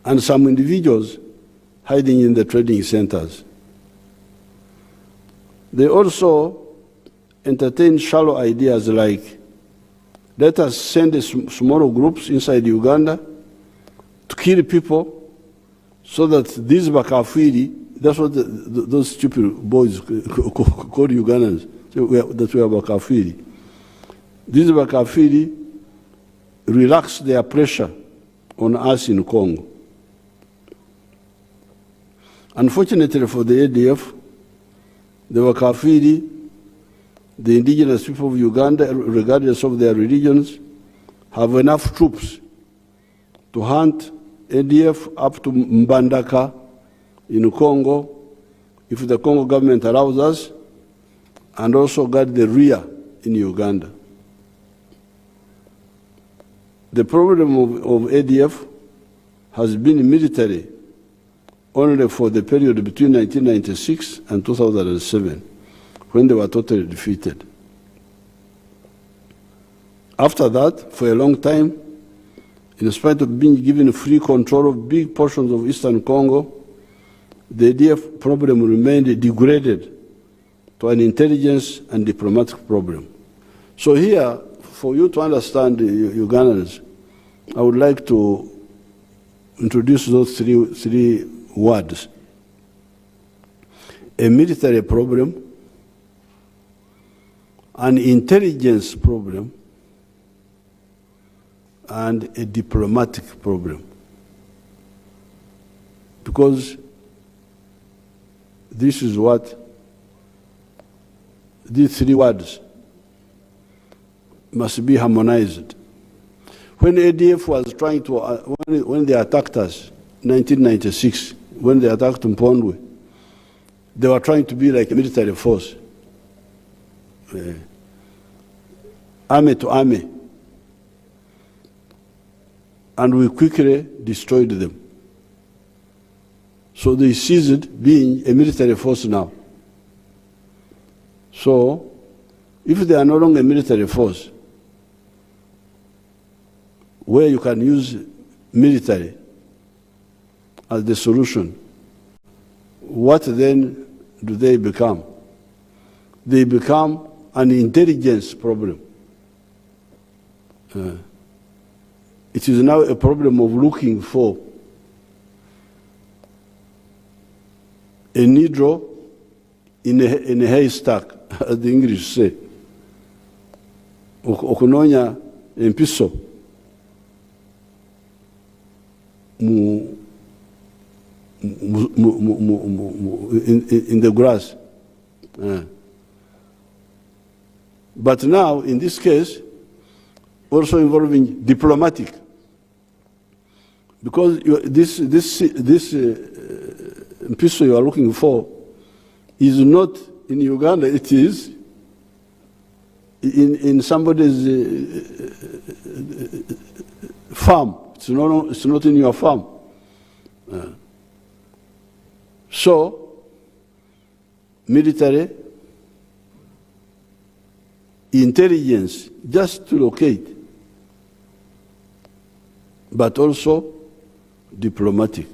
and some individuals hiding in the trading centers. They also entertain shallow ideas like, let us send small groups inside Uganda to kill people so that these Bakafiri, that's what those stupid boys call Ugandans, that we are Bakafiri. These Bakafiri relax their pressure on us in Congo. Unfortunately for the ADF, the Bakafiri, the indigenous people of Uganda, regardless of their religions, have enough troops to hunt ADF up to Mbandaka in Congo, if the Congo government allows us, and also guard the rear in Uganda. The problem of ADF has been military only for the period between 1996 and 2007, when they were totally defeated. After that, for a long time, in spite of being given free control of big portions of Eastern Congo, the ADF problem remained degraded to an intelligence and diplomatic problem. So here, for you to understand Ugandans, I would like to introduce those three words: a military problem, an intelligence problem, and a diplomatic problem. Because this is what these three words must be harmonized. When ADF was trying to, when they attacked us in 1996, when they attacked Mpondwe, they were trying to be like a military force, army to army. And we quickly destroyed them. So they ceased being a military force now. So, if they are no longer a military force, where you can use military as the solution, what then do they become? They become an intelligence problem. It is now a problem of looking for a needle in a haystack, as the English say. Okunonya empiso in the grass. But now, in this case, also involving diplomatic, because this pistol you are looking for is not in Uganda, it is in somebody's farm. It's not in your farm. So, military, intelligence, just to locate, but also diplomatic.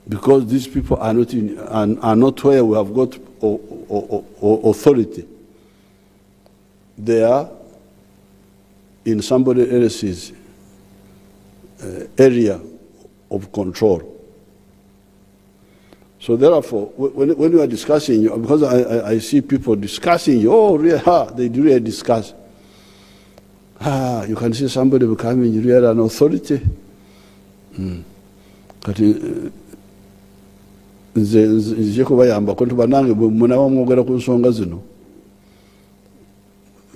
Because these people are not where we have got authority. They are in somebody else's area of control. So therefore, when you are discussing, because I see people discussing, oh, really, they really discuss. You can see somebody becoming really an authority.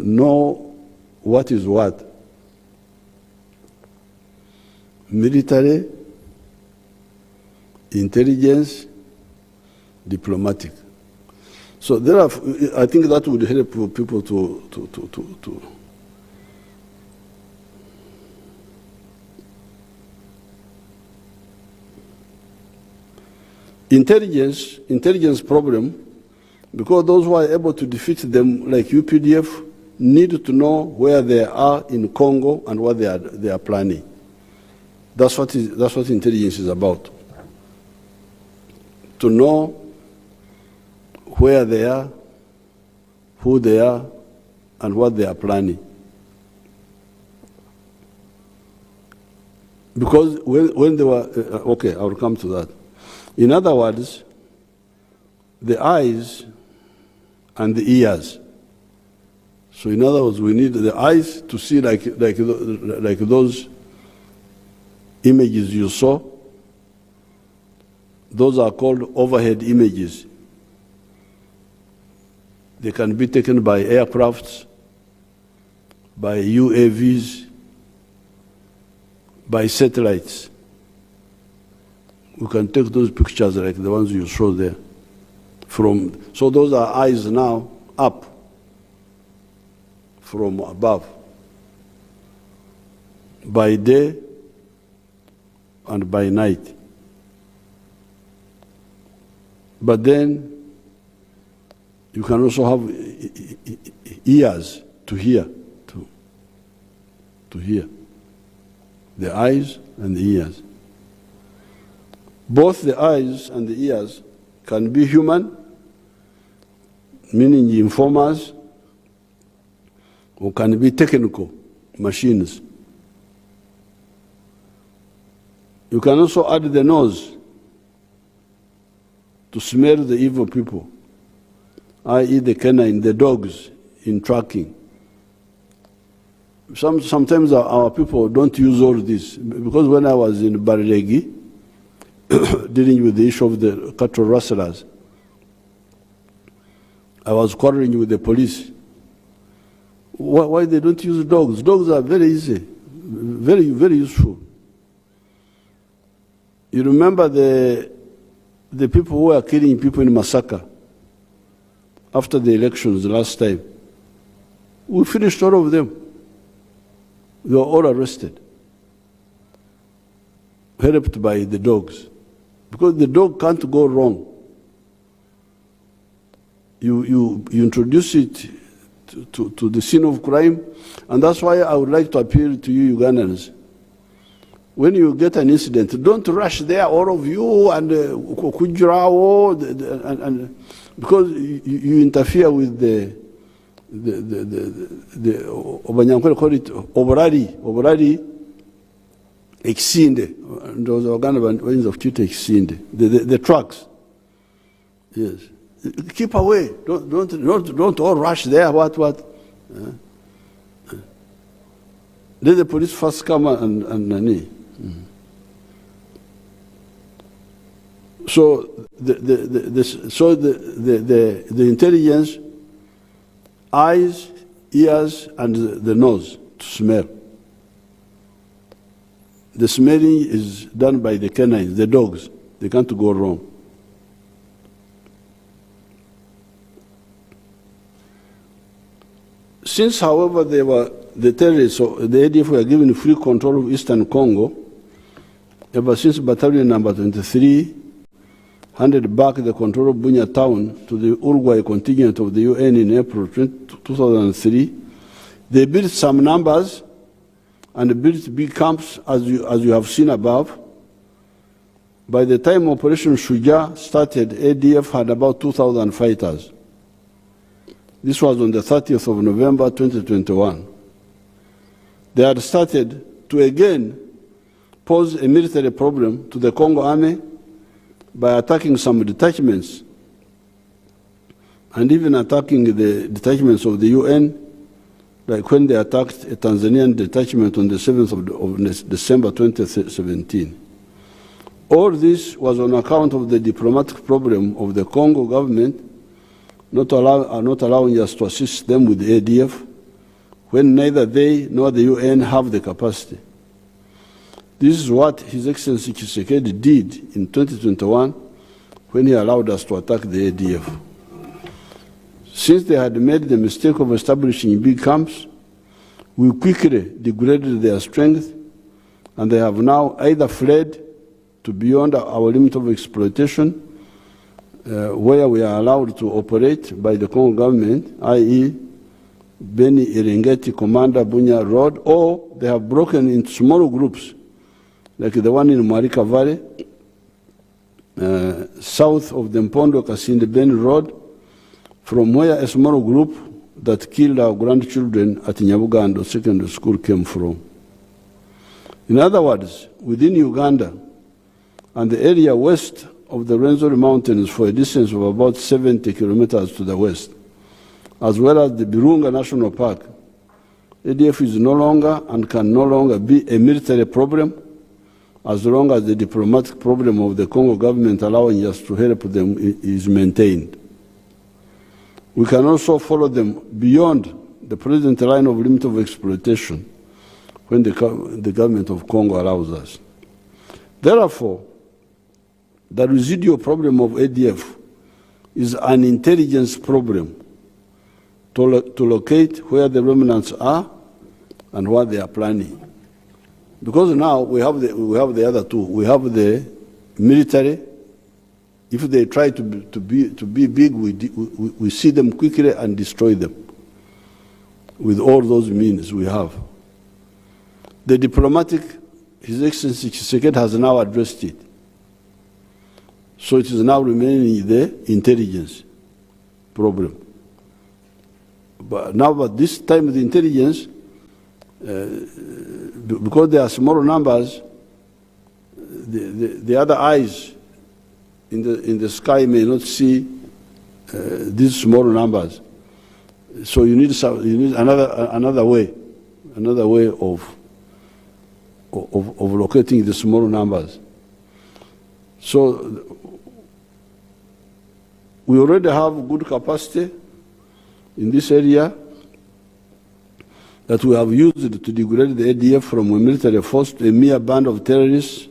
Know what is what. Military, intelligence, diplomatic. So therefore, I think that would help people to intelligence problem, because those who are able to defeat them, like UPDF, need to know where they are in Congo and what they are planning. That's what intelligence is about. To know where they are, who they are, and what they are planning. Because when they were, okay, I'll come to that. In other words, the eyes and the ears. So in other words, we need the eyes to see like those images you saw. Those are called overhead images. They can be taken by aircrafts, by UAVs, by satellites. We can take those pictures like the ones you saw there. So those are eyes now up from above, by day and by night. But then you can also have ears to hear, to hear. The eyes and the ears. Both the eyes and the ears can be human, meaning informers, or can be technical, machines. You can also add the nose to smell the evil people, i.e. the canine, the dogs in tracking. Sometimes our people don't use all this, because when I was in Barregi, dealing with the issue of the cattle rustlers, I was quarreling with the police. Why they don't use dogs? Dogs are very easy, very, very useful. You remember the people who were killing people in Masaka after the elections last time? We finished all of them. They were all arrested, helped by the dogs. Because the dog can't go wrong. You introduce it to the scene of crime, and that's why I would like to appeal to you Ugandans. When you get an incident, don't rush there, all of you, and because you interfere with the Obanyankole call it oborari exinde, those Uganda ways of treating exinde, the trucks. Yes, keep away. Don't all rush there. What? Let the police first come and nani. So the intelligence, eyes, ears, and the nose to smell. The smelling is done by the canines, the dogs. They can't go wrong. Since, however, the terrorists, or the ADF were given free control of Eastern Congo, ever since battalion number 23 handed back the control of Bunia town to the Uruguay contingent of the UN in April 2003, they built some numbers and built big camps, as you have seen above. By the time Operation Shuja started, ADF had about 2,000 fighters. This was on the 30th of November 2021. They had started to again pose a military problem to the Congo army by attacking some detachments and even attacking the detachments of the UN, like when they attacked a Tanzanian detachment on the 7th of December 2017. All this was on account of the diplomatic problem of the Congo government not allowing us to assist them with the ADF when neither they nor the UN have the capacity. This is what His Excellency Tshisekedi did in 2021 when he allowed us to attack the ADF. Since they had made the mistake of establishing big camps, we quickly degraded their strength, and they have now either fled to beyond our limit of exploitation, where we are allowed to operate by the Congo government, i.e. Beni Irengeti Commander Bunya Road, or they have broken into smaller groups like the one in Marika Valley, south of the Mpondo Kasinde Beni Road, from where a small group that killed our grandchildren at Nyabugando Secondary School came from. In other words, within Uganda and the area west of the Rwenzori Mountains for a distance of about 70 kilometers to the west, as well as the Virunga National Park, ADF is no longer and can no longer be a military problem as long as the diplomatic problem of the Congo government allowing us to help them is maintained. We can also follow them beyond the present line of limit of exploitation when the government of Congo allows us. Therefore, the residual problem of ADF is an intelligence problem to locate where the remnants are and what they are planning. Because now we have the other two. We have the military. If they try to be big, we see them quickly and destroy them with all those means we have. The diplomatic, His Excellency Tshisekedi has now addressed it. So it is now remaining the intelligence problem. But this time the intelligence, because there are smaller numbers, the other eyes in the sky may not see these small numbers. So you need another way of locating the small numbers. So we already have good capacity in this area that we have used to degrade the ADF from a military force to a mere band of terrorists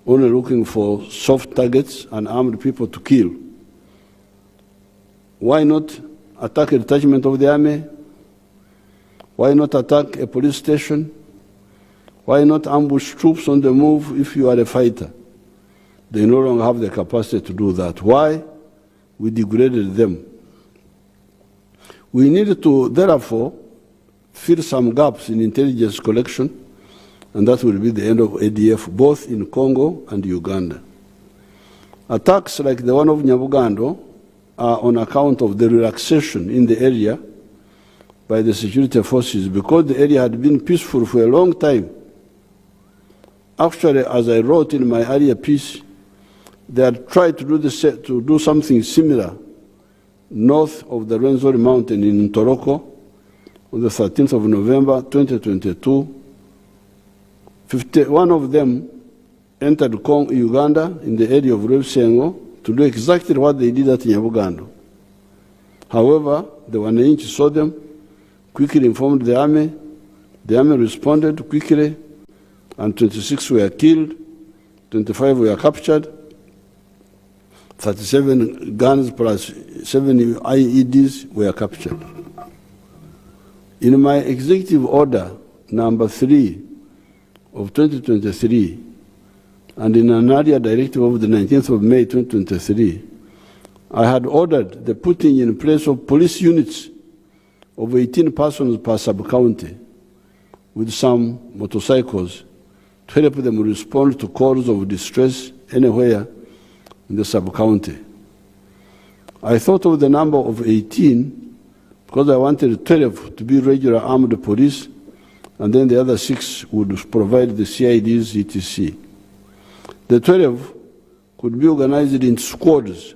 only looking for soft targets and armed people to kill. Why not attack a detachment of the army? Why not attack a police station? Why not ambush troops on the move if you are a fighter? They no longer have the capacity to do that. Why? We degraded them. We need to, therefore, fill some gaps in intelligence collection, and that will be the end of ADF, both in Congo and Uganda. Attacks like the one of Nyabugando are on account of the relaxation in the area by the security forces because the area had been peaceful for a long time. Actually, as I wrote in my earlier piece, they had tried to do something similar north of the Rwenzori Mountain in Ntoroko on the 13th of November 2022. 51 of them entered Uganda in the area of Rwebsengo to do exactly what they did at Nyabugando. However, the Wananchi saw them, quickly informed the army responded quickly, and 26 were killed, 25 were captured, 37 guns plus 7 IEDs were captured. In my executive order number 3 of 2023, and in an area directive of the 19th of May 2023, I had ordered the putting in place of police units of 18 persons per sub-county with some motorcycles to help them respond to calls of distress anywhere in the sub-county. I thought of the number of 18 because I wanted 12 to be regular armed police, and then the other 6 would provide the CIDs, etc. The 12 could be organized in squads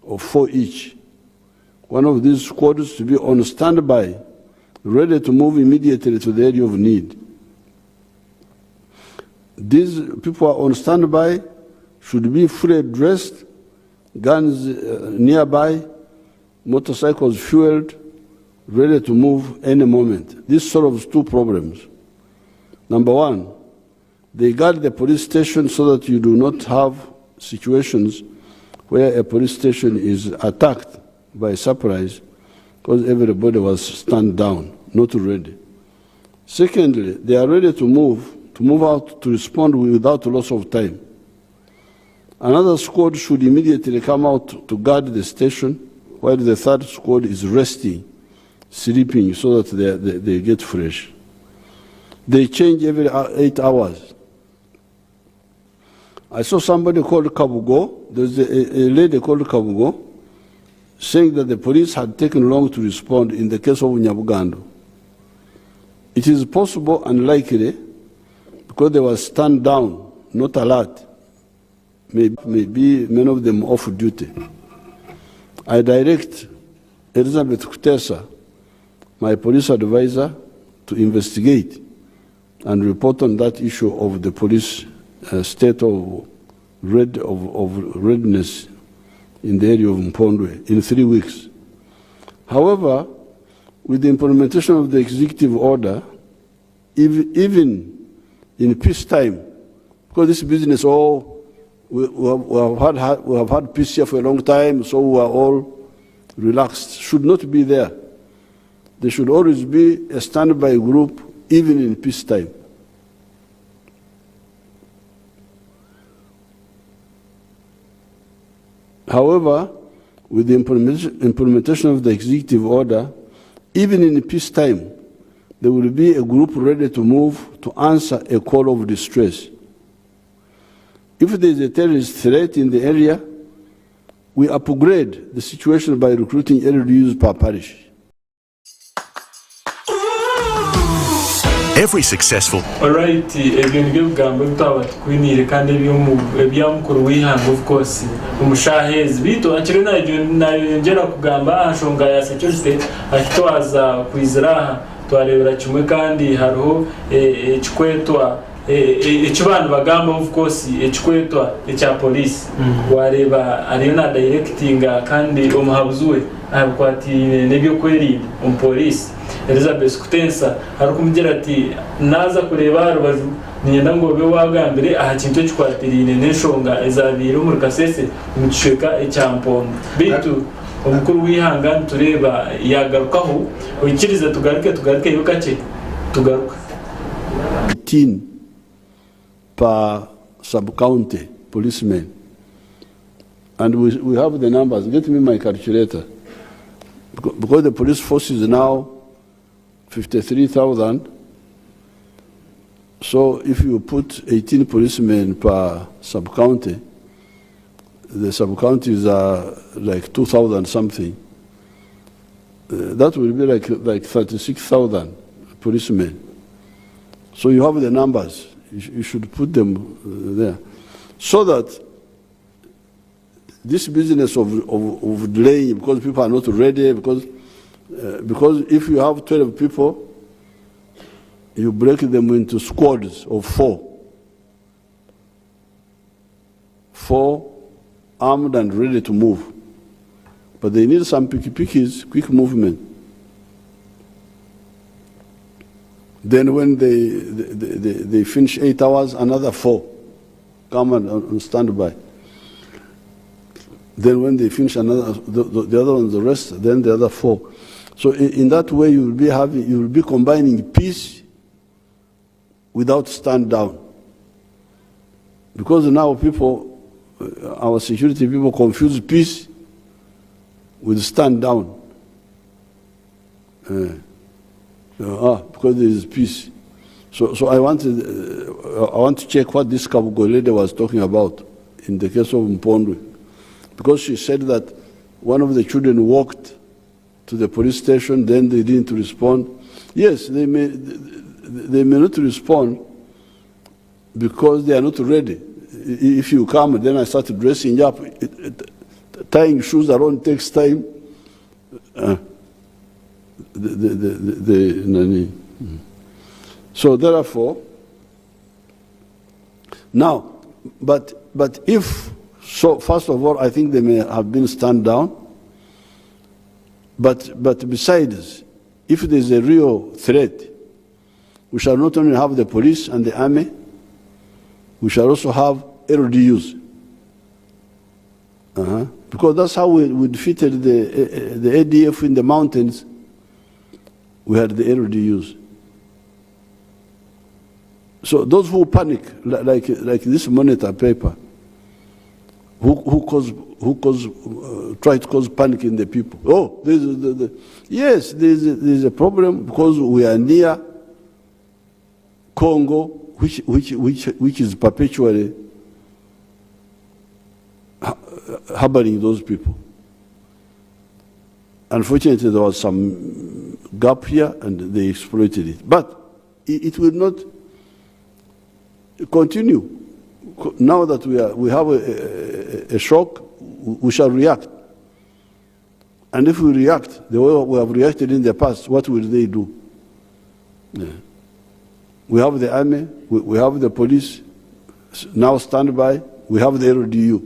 of 4 each. One of these squads to be on standby, ready to move immediately to the area of need. These people are on standby, should be fully dressed, guns nearby, motorcycles fueled, ready to move any moment. This solves 2 problems. Number 1, they guard the police station so that you do not have situations where a police station is attacked by surprise because everybody was stand down, not ready. Secondly, they are ready to move out to respond without loss of time. Another squad should immediately come out to guard the station while the 3rd squad is resting, sleeping, so that they get fresh. They change every 8 hours I saw somebody called Kabugo. There's a lady called Kabugo saying that the police had taken long to respond in the case of Nyabugando. It is possible and likely because they were stand down, not alert. Maybe many of them off duty. I direct Elizabeth Kutesa, my police advisor, to investigate and report on that issue of the police state of readiness in the area of Mpondwe in 3 weeks. However, with the implementation of the executive order, even in peacetime, because this business, we have had peace here for a long time, so we are all relaxed, should not be there. There should always be a standby group, even in peacetime. However, with the implementation of the executive order, even in peacetime, there will be a group ready to move to answer a call of distress. If there is a terrorist threat in the area, we upgrade the situation by recruiting LDUs per parish. Every successful. Alright, ebyo ngambo bitaba kwinire kandi ebyamukuru wihanga of course umushahezi bito akiri nagera kugamba ashonga ya security akitwaza kwiziraha twarebera kimwe kandi hariho ekikwetwa ekibanu bagamba of course ekikwetwa ekya police wareba ariyo na directing kandi omuhabuzuwe akwatine nebyo kwerinda police Elizabeth Kutensa harukumgira ati naza kureba rubaju ninyenda ngo be wagambire aha kintu cy'ikwatirine n'eshonga ezabira muri kasese umuceka ecyampondo bitu omukuru wihanga tureba yagarukaho ukiriza tugaruke yukache tugaruka 18 per sub-county policemen, and we have the numbers. Get me my calculator, because the police force is now 53,000. So if you put 18 policemen per sub-county, the sub-counties are like 2,000 something. That will be like 36,000 policemen. So you have the numbers. You should put them there, so that this business of delaying because people are not ready, because if you have 12 people, you break them into squads of 4 armed and ready to move. But they need some picky-pickies, quick movement. Then when they finish 8 hours, another 4 come and stand by. Then when they finish another, the other ones, the rest, then the other 4. So in that way, you will be combining peace without stand down. Because now people, our security people confuse peace with stand down. Because there is peace. So I want to check what this Kabugo lady was talking about in the case of Mpondwe. Because she said that one of the children walked to the police station, then they didn't respond. Yes, they may not respond because they are not ready. If you come, then I start dressing up. Tying shoes around takes time. So therefore, now, but if so, first of all, I think they may have been stand down. But besides, if there is a real threat, we shall not only have the police and the army, we shall also have LDUs. Because that's how we defeated the ADF in the mountains. We had the LDUs. So those who panic, like this monitor paper, who try to cause panic in the people. Oh, yes, there's a problem because we are near Congo, which is perpetually harboring those people. Unfortunately, there was some gap here, and they exploited it. But it will not continue. Now that we have a shock, we shall react. And if we react the way we have reacted in the past, what will they do? Yeah. We have the army, we have the police, now stand by, we have the LDU.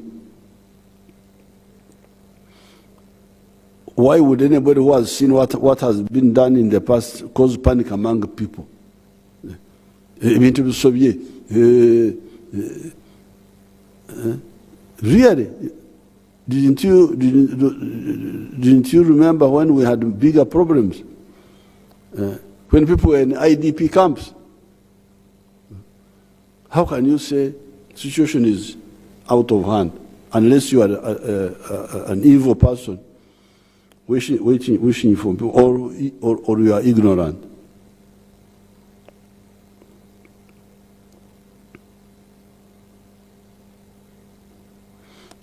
Why would anybody who has seen what has been done in the past cause panic among people? Really? Didn't you remember when we had bigger problems? When people were in IDP camps? How can you say the situation is out of hand unless you are an evil person wishing for people, or you are ignorant?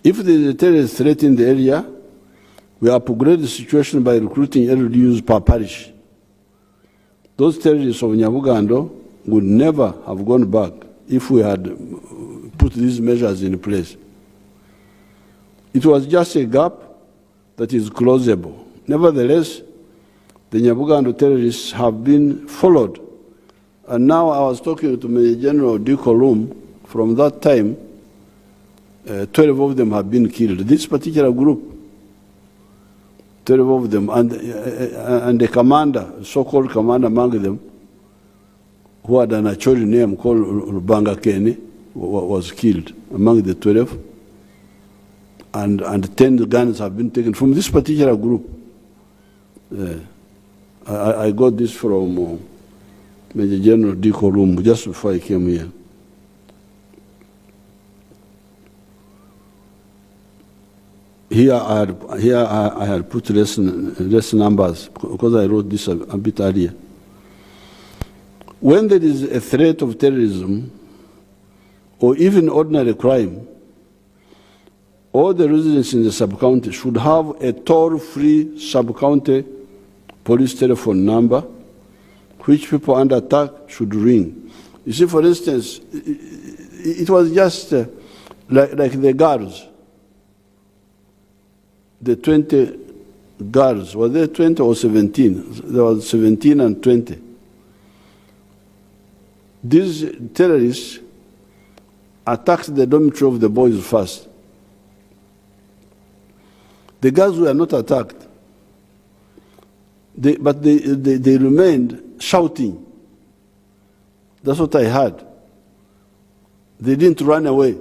If there is a terrorist threat in the area, we upgrade the situation by recruiting LDUs per parish. Those terrorists of Nyabugando would never have gone back if we had put these measures in place. It was just a gap that is closable. Nevertheless, the Nyabugando terrorists have been followed. And now I was talking to Major General Dikolum. From that time, 12 of them have been killed. This particular group, 12 of them, and the commander, so-called commander among them, who had an Acholi name called Rubanga Kene, was killed among the 12. And 10 guns have been taken from this particular group. I got this from Major General Dikorum just before I came here. Here I had put less numbers because I wrote this a bit earlier. When there is a threat of terrorism or even ordinary crime, all the residents in the sub-county should have a toll-free sub-county police telephone number, which people under attack should ring. You see, for instance, it was just like the guards. The 20 guards, were there 20 or 17? There was 17 and 20. These terrorists attacked the dormitory of the boys first. The guards were not attacked, but they remained shouting. That's what I heard. They didn't run away.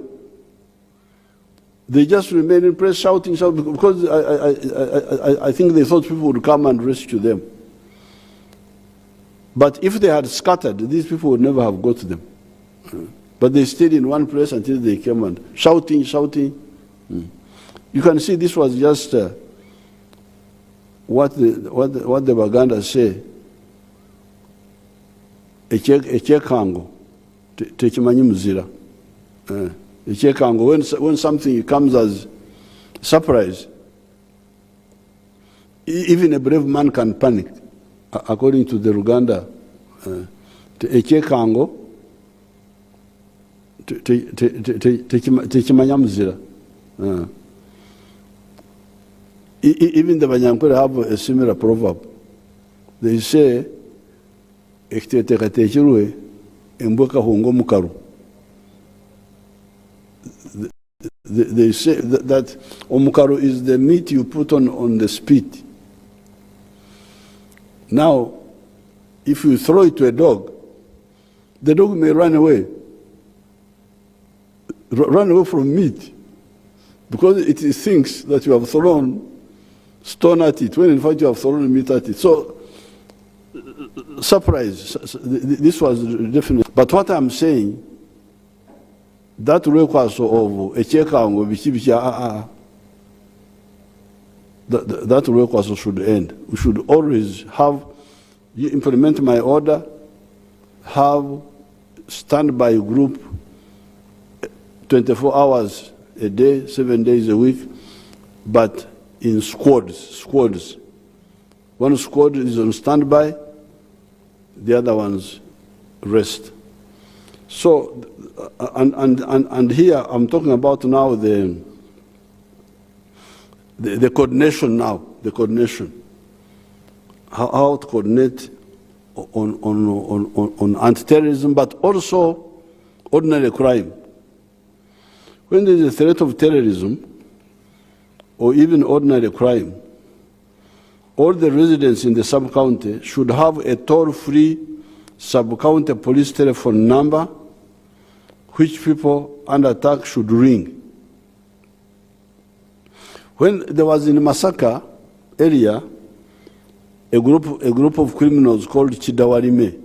They just remained in place shouting, because I think they thought people would come and rescue them. But if they had scattered, these people would never have got to them. But they stayed in one place until they came and shouting. You can see this was just what the Baganda say. Echekango, techimanyi muzira. When something comes as a surprise, even a brave man can panic, according to the Ruganda. Echekango, techimanya muzira. Even the Banyankore have a similar proverb. They say, ekitetekatechirwe emboka hongo mukaru. They say that omukaru is the meat you put on the spit. Now, if you throw it to a dog, the dog may run away from meat, because it thinks that you have thrown stone at it, when in fact you have thrown meat at it. So, surprise, this was definitely. But what I'm saying, that request of a check that request should end. We should always have, you implement my order, have standby group 24 hours a day, 7 days a week, but in squads. One squad is on standby, the other ones rest. So, and here I'm talking about now the coordination now, the coordination. How to coordinate on anti-terrorism, but also ordinary crime. When there is a threat of terrorism, or even ordinary crime, all the residents in the sub-county should have a toll-free sub-county police telephone number which people under attack should ring. When there was in Masaka area, a group of criminals called Chidawarime.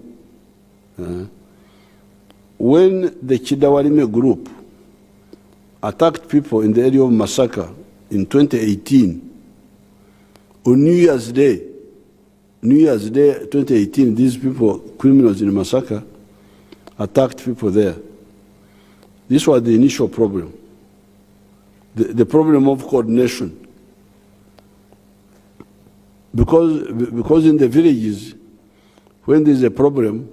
When the Chidawarime group attacked people in the area of Masaka in 2018, on New Year's Day 2018, these people, criminals in Masaka, attacked people there. This was the initial problem, the problem of coordination. Because in the villages, when there's a problem,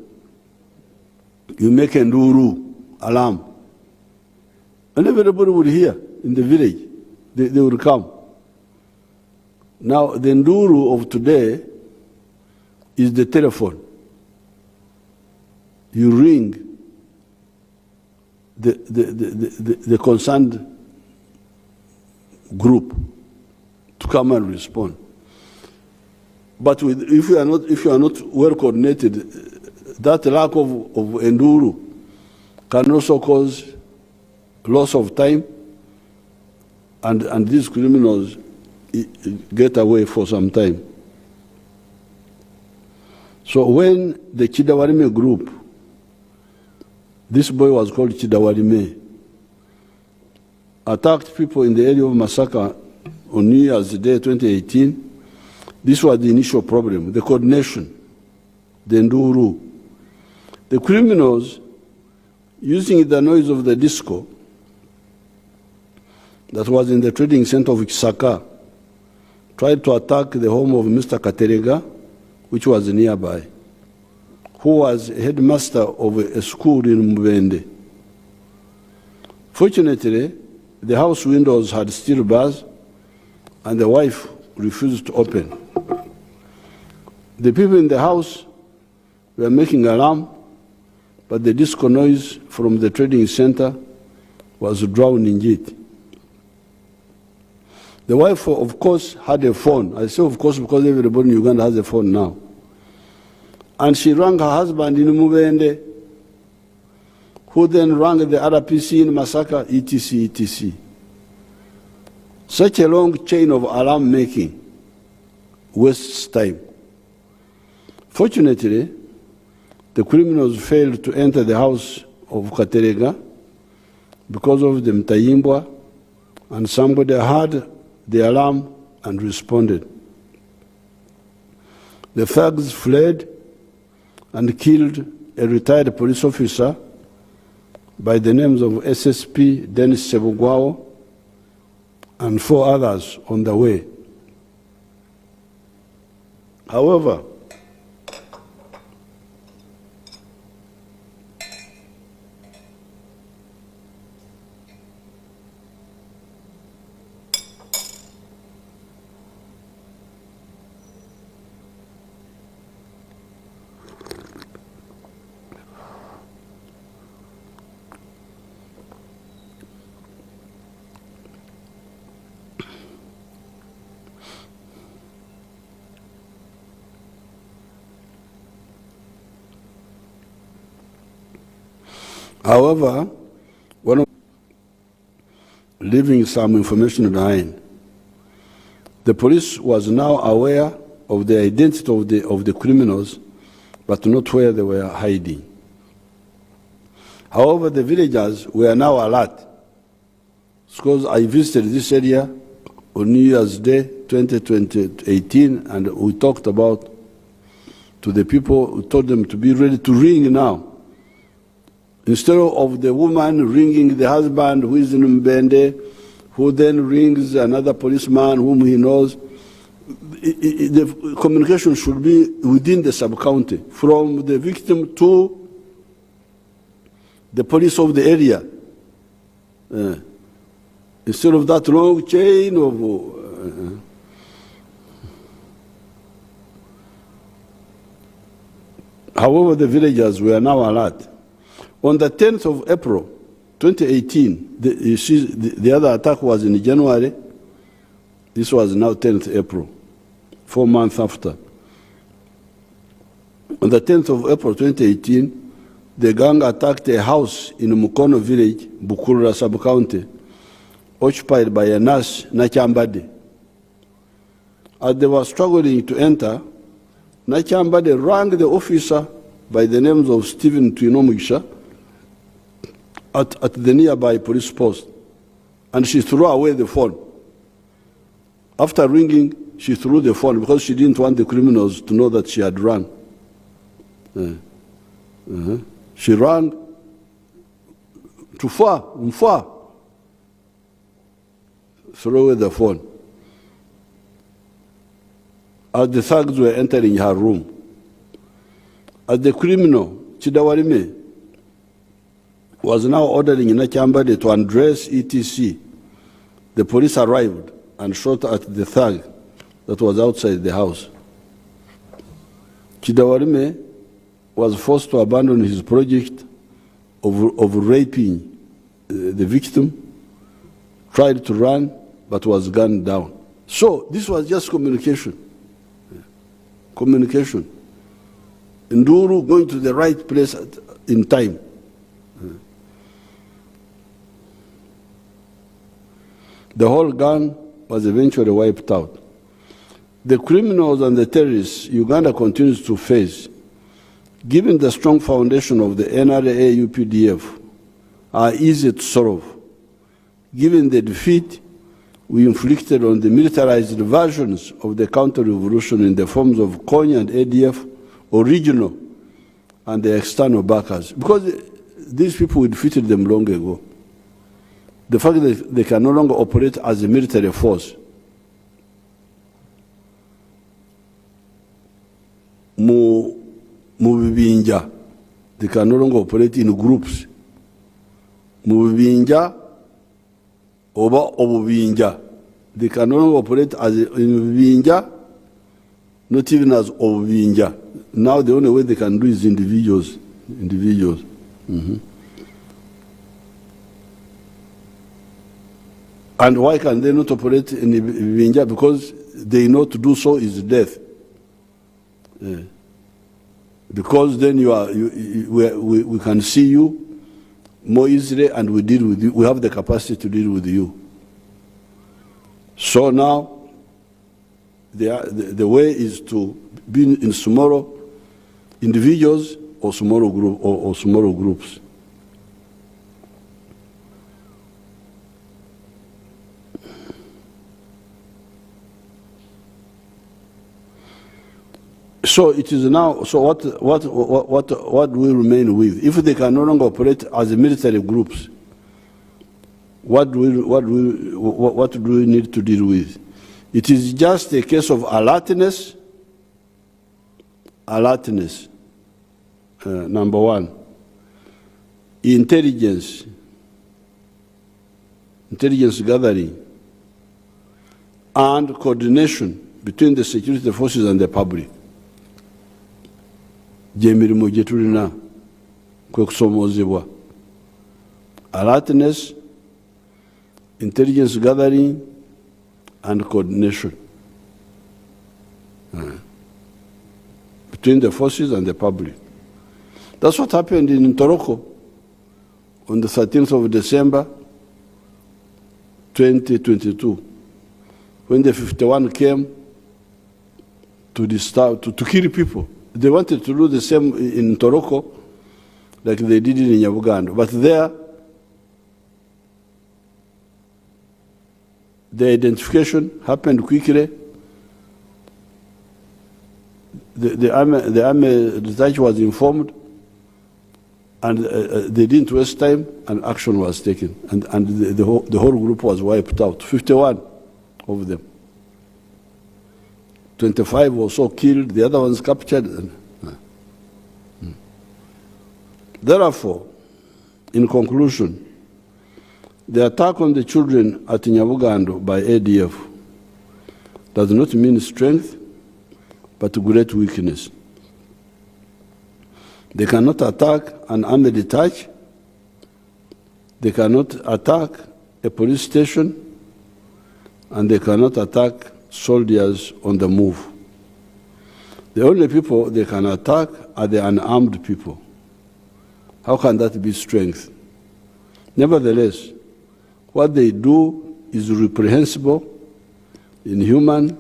you make a nduru, alarm. And everybody would hear in the village. They would come. Now, the nduru of today is the telephone. You ring the concerned group to come and respond. But if you are not well coordinated, that lack of enduro can also cause loss of time, and these criminals get away for some time. So when the Chidawarime group, this boy was called Chidawarime, attacked people in the area of Masaka on New Year's Day 2018, this was the initial problem, the coordination, the nduru. The criminals, using the noise of the disco that was in the trading center of Kisaka, tried to attack the home of Mr. Katerega, which was nearby, who was headmaster of a school in Mubende. Fortunately, the house windows had steel bars, and the wife refused to open. The people in the house were making alarm, but the disco noise from the trading center was drowning it. The wife, of course, had a phone. I say, of course, because everybody in Uganda has a phone now. And she rang her husband in Mubende, who then rang the RPC in Masaka, etc., etc. Such a long chain of alarm making wastes time. Fortunately, the criminals failed to enter the house of Katerega because of the Mtayimbwa, and somebody heard the alarm and responded. The thugs fled and killed a retired police officer by the names of SSP Dennis Sebugwao and 4 others on the way. However, one of leaving some information behind. The police was now aware of the identity of the criminals, but not where they were hiding. However, the villagers were now alert, because I visited this area on New Year's Day 2018, and we talked about to the people, we told them to be ready to ring now. Instead of the woman ringing the husband who is in Mbende, who then rings another policeman whom he knows, the communication should be within the sub-county, from the victim to the police of the area. Instead of that long chain of... However, the villagers were now alert. On the 10th of April, 2018, you see, the other attack was in January. This was now 10th April, 4 months after. On the 10th of April 2018, the gang attacked a house in Mukono village, Bukurura sub-county, occupied by a nurse, Nachambade. As they were struggling to enter, Nachambade rang the officer by the names of Stephen Tuinomugisha at the nearby police post, and she threw away the phone. After ringing, she threw the phone because she didn't want the criminals to know that she had run. She ran too far, threw away the phone. As the thugs were entering her room, as the criminal, Chidawarime, was now ordering Nachambade to undress etc., the police arrived and shot at the thug that was outside the house. Chidawarime was forced to abandon his project of raping the victim, tried to run, but was gunned down. So this was just communication. Communication. Nduru going to the right place in time. The whole gang was eventually wiped out. The criminals and the terrorists Uganda continues to face, given the strong foundation of the NRA UPDF, are easy to solve, given the defeat we inflicted on the militarized versions of the counter-revolution in the forms of KONY and ADF, original and the external backers. Because these people, we defeated them long ago. The fact that they can no longer operate as a military force. Mubibinja, they can no longer operate in groups. Mubibinja, Oba Obubinja, they can no longer operate as in Binja, not even as Obubinja. Now the only way they can do is individuals. And why can they not operate in Binja? Because they know to do so is death. Because then we can see you more easily, and we deal with you. We have the capacity to deal with you. So now, the way is to be in tomorrow individuals or tomorrow groups. So it is now. So what do we remain with? If they can no longer operate as military groups, what do we need to deal with? It is just a case of alertness. Number one, intelligence gathering, and coordination between the security forces and the public. Jemirimo jetulina kwe kusomozebwa. Alertness, intelligence gathering, and coordination between the forces and the public. That's what happened in Toroko on the 13th of December 2022, when the 51 came to kill people. They wanted to do the same in Toroko like they did in Nyabuganda. But there, the identification happened quickly. The army research was informed, And they didn't waste time, and action was taken. And the whole group was wiped out, 51 of them. 25 were so killed, the other ones captured. Therefore, in conclusion, the attack on the children at Nyabugando by ADF does not mean strength, but great weakness. They cannot attack an army detach. They cannot attack a police station, and they cannot attack soldiers on the move. The only people they can attack are the unarmed people. How can that be strength? Nevertheless, what they do is reprehensible, inhuman,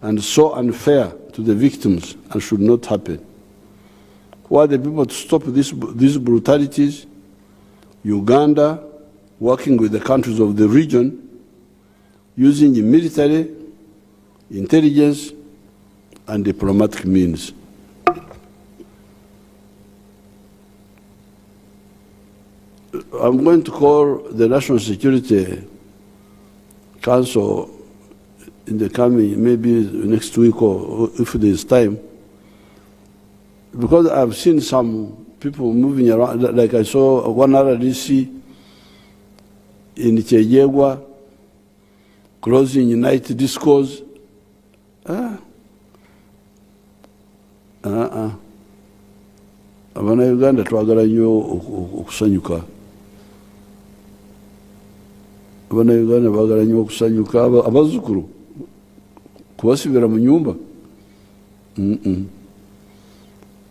and so unfair to the victims and should not happen. Who are the people to stop these brutalities? Uganda, working with the countries of the region, using the military, intelligence, and diplomatic means. I'm going to call the National Security Council in the coming, maybe next week or if there is time, because I've seen some people moving around, like I saw one RDC in Chejegwa closing United Discourse. Abana Uganda twagala nnyo okusanyuka. Abana Uganda bagala nnyo okusanyuka, abazzukulu kubasibira mu nyumba.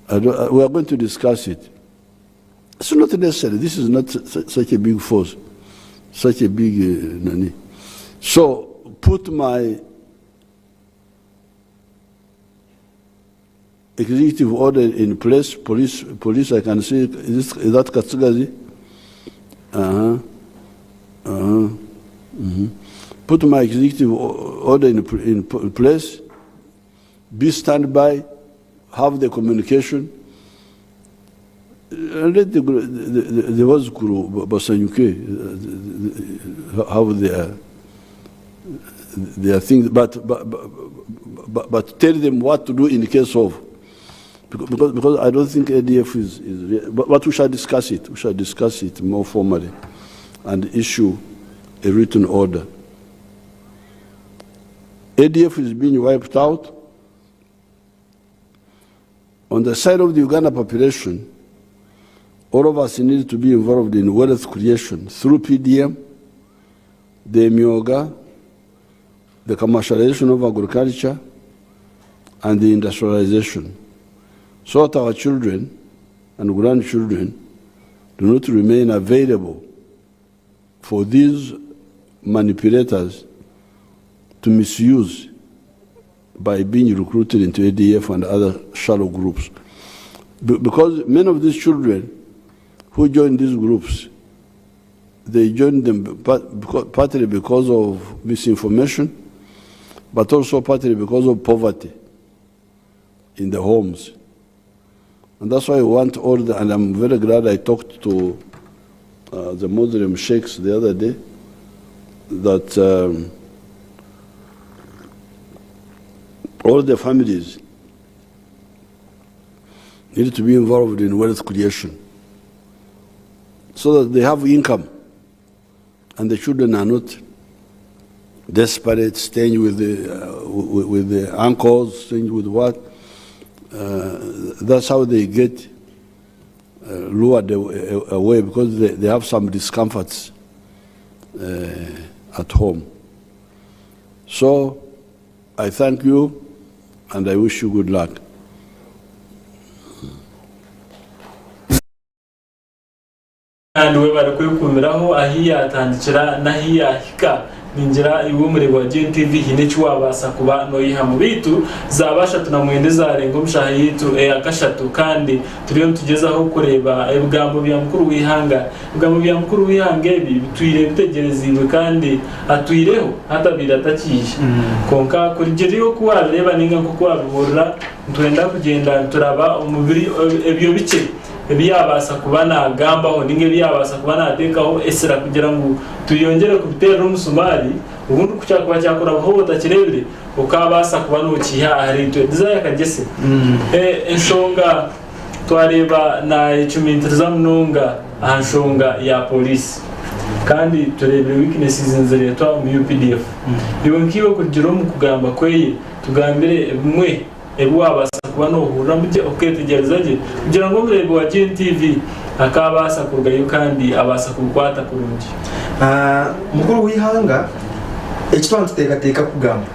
We are going to discuss it. It's not necessary. This is not such a big force, such a big nani. So put my executive order in place. Police. I can see. Is that Katsugazi? Put my executive order in place. Be standby. Have the communication, and let the Wazukuru Basanyuke have their things, but tell them what to do in case of, because I don't think ADF is but we shall discuss it. We shall discuss it more formally and issue a written order. ADF is being wiped out. On the side of the Uganda population, all of us need to be involved in wealth creation through PDM, the Myoga, the commercialization of agriculture, and the industrialization, so that our children and grandchildren do not remain available for these manipulators to misuse by being recruited into ADF and other shallow groups. Because many of these children who join these groups, they join them partly because of misinformation, but also partly because of poverty in the homes. And that's why I want all the, and I'm very glad I talked to the Muslim sheikhs the other day, that all the families need to be involved in wealth creation so that they have income and the children are not desperate, staying with the uncles, staying with what. That's how they get lured away, because they have some discomforts at home. So I thank you and I wish you good luck. And we were going to kumiraho ahiya atandikira nahiya hika ninjira iwumure wa GNTV hinechwa basa kuba no yihamu bitu zabasha tunamwendeza rengo mshahitu akashatu kandi turiyo tugezaho kureba ebugambo bya mukuru wihanga ebugambo bya mukuru wihange bitwire bitegerezibwe kandi atwireho hatabira takije konka kurigeriyo kuwareba ninga nko kwaruhura twenda kugenda turaba umubiri ebyo bice byabasa kuba nagambaho ninge byabasa kuba natekaho esera kugira ngo tuyongere kubitera umusumari ubundi kucyakwa cyakora aho butakirebire ukabasa kuba nukiha ari to desire kagese enshonga twareba na 10 zamununga ahashonga ya police kandi turebere weaknesses nzereta mu UPDF bibo nkiwe kugira mu kugamba kweye tugambire mwe wabasa kuba nohura mujye okwetegerezaje kugira ngo murebe wa GNTV akabasa kugayo kandi abasa kukwata kurungi mukuru wihanga ekitwantu teka kugamba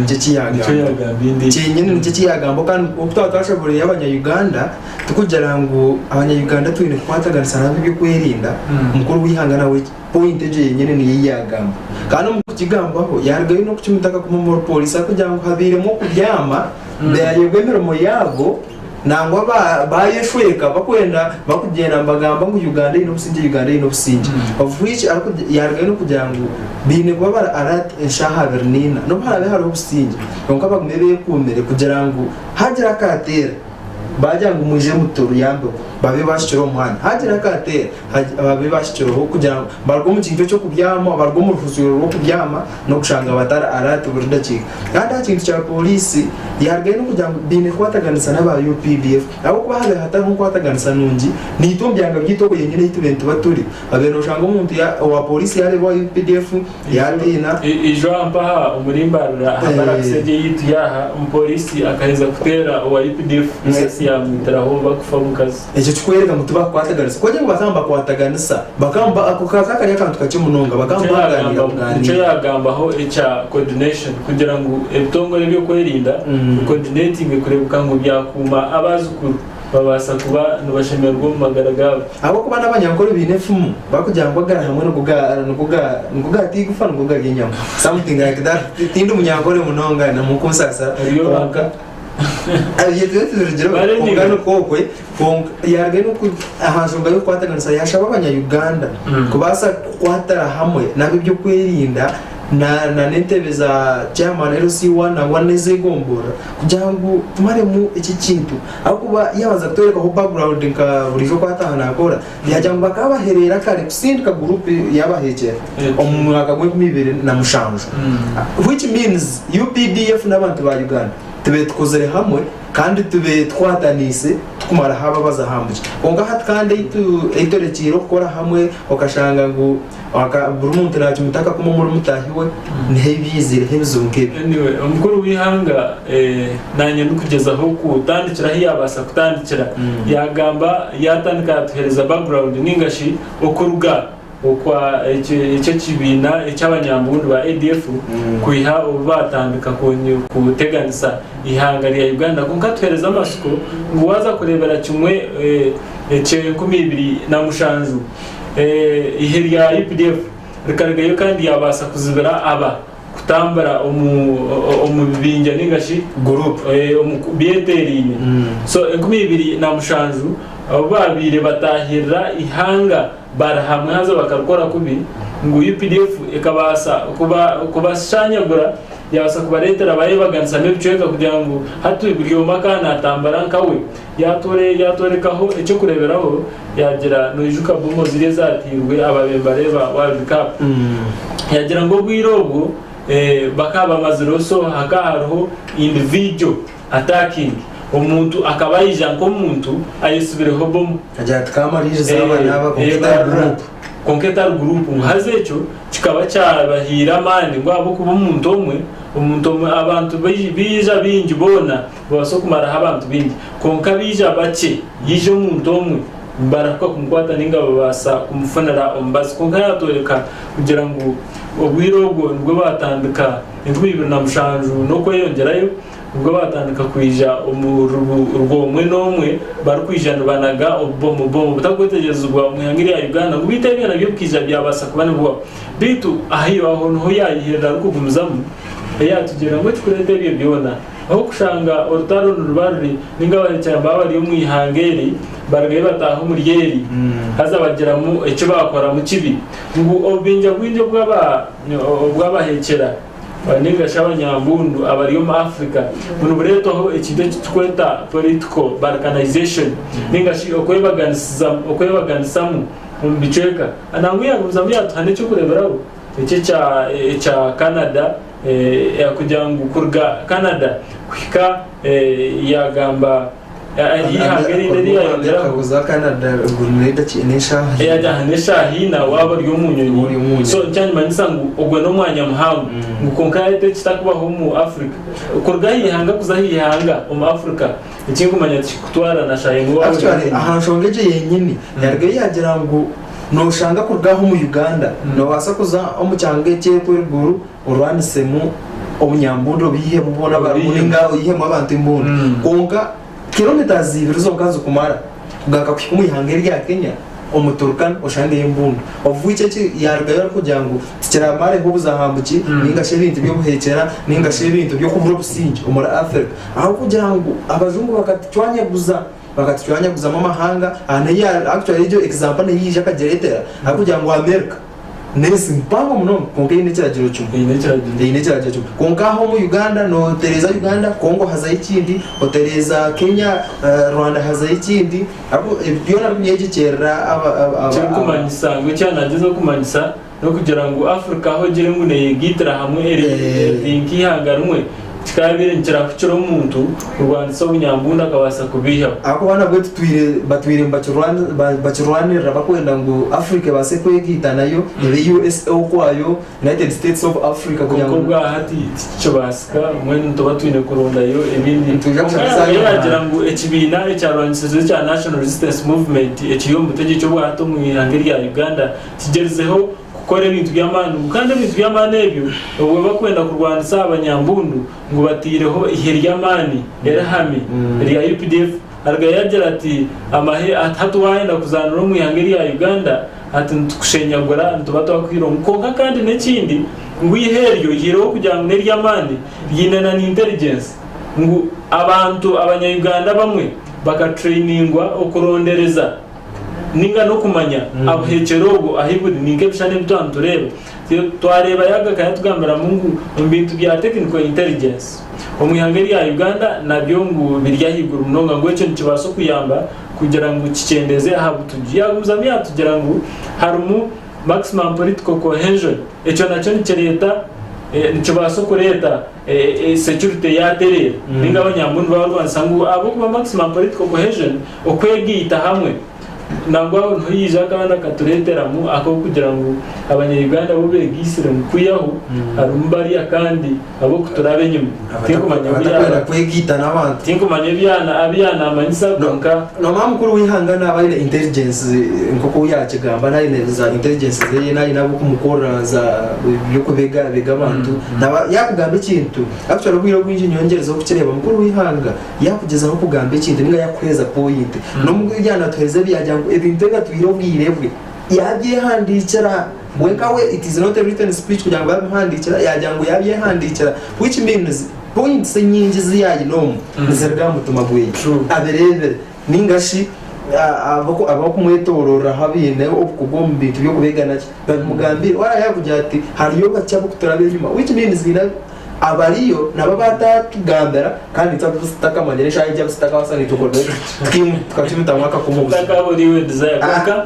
nje kiyagambo kandi ubutwatashabure y'abanya-Uganda tukugira ngo abanya-Uganda twine kwataganisa nabyo byo kwirinda mukuru wihanga nawe point je nyene ni yiyagamba kandi mu kigambaho yargaye no kucimitaka kuma polisi kugira ngo habiremo kuryama bayegwemero mo yabo nangwa bayeshweka bakwenda bakugenda mbagamba ngo Uganda ino businge of which yargaye no kugira ngo bine kuba arat enshaha bernina no barabe hari businge ngo bagumebe kumere kugira ngo hagira katera bajya ngo muje mutoro yambo babe bashiro umwana hagira katera babe bashiro kugira ngo barwo mu kintu cyo kubyama barwo mu rufuzuro rwo kubyama no gushanga batara arate burida cika kandi hakintu cya polisi yargaye no kugira ngo bine kwataganisa n'aba UPDF abo kuba habe hata nko kwataganisa nungi nitombyaga byitoko yenyene yitubente baturi abeno shanga umuntu wa polisi yare wa UPDF yatina ijo ampa umurimbarira abaraksege yitu yaha umupolisi akaheza kutera wa UPDF isasi ya mitaraho bakufa mu kazi icyo cywereka mutuba kwataganisa koje ngo bazamba kwataganisa bakamba ako kaza kari akantu kace munonga bagamba baganira icyo yagambaho echa coordination kugira ngo ebitongore byo kwerinda coordinating kurebuka ngo byakuma abazukuru babasa kuba nubashemerwa mu magaragabo abo kuba n'abanyakoro binefumu bakugira ngo bagara hamwe no kuga tigufa no kuga genyama something like that tindi umunyakoro munonga na mukonsasa yoka ungano kokwe yarge no ahashonga yo kwataganisa yashaba abanya-Uganda kubasa kwatara hamwe nabyo kwirinda na nentebe za chairman LC1 na waneze gombora kugira ngo tumare mu iki kintu akuba yabaza kutwereka ho background nka burijo kwatana akora yajya ngo bakabaherera kare kusindika group yabahekera omwaka gwe 2000 na mushanjo which means UPDF n'abantu ba Uganda tube tukozere hamwe kandi tube twatanise tukumara haba bazahambuje onga hat kandi itorekiro gukora hamwe okashanga ngo Burumuntu na cyumutaka kuma muri mutahiwe ntibizire hebizunke anyway umukuru wihanga nanye nukugezaho kutandikira hiyabasa kutandikira yagamba yatandika tuhereza background ningashi okuruga okwa icyo kibina icy'abanyambundi ba ADF kuiha batandika kuteganisa ihanga rya Uganda kunkatwereza amasuko ngo waza kurebera kimwe cye 12 na mushanju ihirya UPDF rikaragayo kandi yabasa kuzibera aba kutambara omubinja ningashi group bieterine so 12 na mushanju abo babire batahirira ihanga barahamwe haza bakarukora kubi ngo UPDF ikabasa kubashanyagura yabasa kubaretera baye baganisa n'ibiceka kugira ngo hatubiryo makana atambara nkawe yatorekaho icyo kureberaho yagira no ijuka bomo zire zatirwe ababemba reba World Cup yagira ngo bwirogo bakaba maziroso hakaho individual attacking umuntu akabayija nko umuntu ayisubireho bomo ajya tkamarije z'abana baba konkreta group hazecho kikaba cyabahira mani ngo abo kuba umuntu abantu bija bingi bona baso kumara abantu bingi konka bija bace yije umuntu omwe baraka kumkwata ninga babasa kumufanira ombazi konka yatoreka kugira ngo obwirogo ngo batandika ingwibiro na mushanju no kweyongerayo ubwo batandika kwija urwomwe nomwe barukwijana banaga obomo butakwetegezwa muhangiri ya Uganda ngo bitebye nabyo bwija byabasa kubana bwo bitu ahiyo aho no yayihera rukugumzamu yatugera ngo tukurete byo byona aho kushanga orutaro n'urubari ningabaye cyamba bari mu ihangeri baragaye bataho muri yeri haza bagiramo icyo bakora mu kibi ngo obinja gwinjo bw'abahekera ninga sh'abanyambundu abariyo mu Africa bunu buretoho ikido kitweta political balkanization ninga shi okwebaganisamu mu biceka ananguya guzamya tuhane cyo kureberaho iki cha Canada kugira ngo kurga Canada kwika yagamba yihangeri yayongera kuza Canada guneda kinesha yajahanesha hina waba ryo munyonyi so cyane manisangu ogwe no mwanya muhangu ngukonkaite kitakubaho mu Africa kurga yihanga kuza yihanga mu Africa ikingumanya kutwara na shayengo actually ahanshongeje yenyini yarge yagira ngo no shanga kurgaho mu Uganda no wasa kuza omucyange cye kweguru urwanisemu omunyambundo bihe mubona baruninga ihe mu abantu imbunda konka kilometers zibiri zo kanzu kumara kugaka kumuyihangeri ya Kenya omuturukan oshange y'imbunda ovuye cye yargayo kugira ngo kiramare ho buzahambuki ninga shebintu byo buhekera ninga shebintu byo kubura businje umura Africa aho kugira ngo abazungu bakatwanya guza mu mahanga ya actually jo example ne yije akageretera akugira ngo America nesi mpango muno konke ine cyagiro cyo konka ho mu Uganda no tereza Uganda Kongo haza ikindi otereza Kenya Rwanda haza ikindi abo byo nabyegikerera kumanyisa ngo cyanagize kumanyisa no kugira ngo Africa ho gire ngune yigitira hamwe rinki hangarumwe kikabire ngira kuciro umuntu urwanditse ubunyambunda akabasa kubiha ako bana bwe batwire mbacurwanira bakwenda ngo Africa base kwegita nayo the USA kwayo United States of Africa kugira ngo hati cyo basika mwene to batwine kuronda yo ibindi tujagira ngo ekibina cyarwanditse cya National Resistance Movement ekiyo mutege cyo bwato mu ihangeri ya Uganda kigerezeho kore ibintu by'amanu kandi ibintu by'amane ebyo ubwo bakwenda kurwanisa abanyambundu ngo batireho iheryamani erahami ya UPDF arga yagira ati amahe atatu wayenda kuzanura mu ihangeri ya Uganda ati tukushenyagura ntubato bakwirongo konka kandi n'ikindi ngo iheryo yiro kugira ngo neryamani yinana ni intelligence ngo abantu abanya-Uganda bamwe bakatrainingwa okurondereza ninga no kumanya abuhekerogo ahibudi ninge bishane bitwantu tureba twareba yagakaya tugambira mungu mbintu bya technical intelligence omwihangeri ya Uganda nabyo ngo biryahigura munonga ngo cyo kibaso kuyamba kugira ngo kicendeze ahabu tugiya gumzamya tugira ngo harumu maximum political cohesion echo nacho ni leta nikibaso kureta security ya terere ninga abanyambundu barwansangu abo kuba maximum political cohesion okwegita hamwe nangwa ntuyiza kandi akatureteramo ako kugira ngo abanya-Uganda bo begisire mu kuyaho harumbari kandi abo kuturabe nyuma tinkumanya byana kwegita n'abantu tinkumanya byana amanyisa konka no mamukuru wihangana abaye intelligence nkoko yakigamba nayo neza intelligence ze nayo nabo kumukora za byo kubega abantu yakugamba ikintu actually bwiro bwinji nyongereza ko kireba mukuru wihanga yakugezaho kugamba ikintu ninga yakweza point no mujyana tuheze byajya ebintu gatwiro bwirebwe yagiye handikira wenkawe it is not a written speech kugira ngo handikira yajya ngo yagiye handikira which means points nyingi ziyayi no nzerga mutuma gwe aberebe ningashi abo kumwetorora habine okugomba bintu byo kubegana bamugambira wara yakugira ati hariyo bacya bukuturabe nyuma which means abariyo nabo batatugambira kandi twataka manyeresha ijya gusitaka wasani tukode twakimita mwaka kumubuza takaburiwe desire kaka